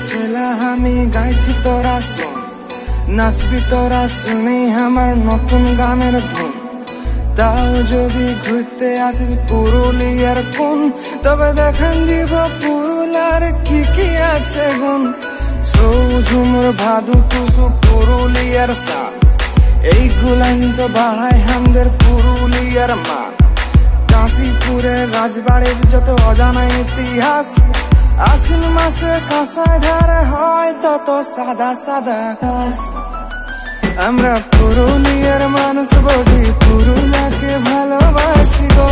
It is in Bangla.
ছেলা আমি গাইছি তোরা শোন, নাচবি তোরা শুনি আমার নতুন গানের ধুন। তাও যদি ঘুরতে আসিস পুরুলিয়ার কোন, তবে দেখান দিব পুরুলিয়ার কি কি আছে গুণ। ছৌ ঝুমুর ভাদু টুসু পুরুলিয়ার সা, এইগুলান তো বাড়ায় আমাদের পুরুলিয়ার মা। কাশীপুরের রাজবাড়ির যত অজানা ইতিহাস, আশ্বিন মাসে কাঁসাই ধারে হয় তত সাদা সাদা ঘাস। আমরা পুরুলিয়ার মানুষ বটি, পুরুলিয়াকে ভালোবাসি গো।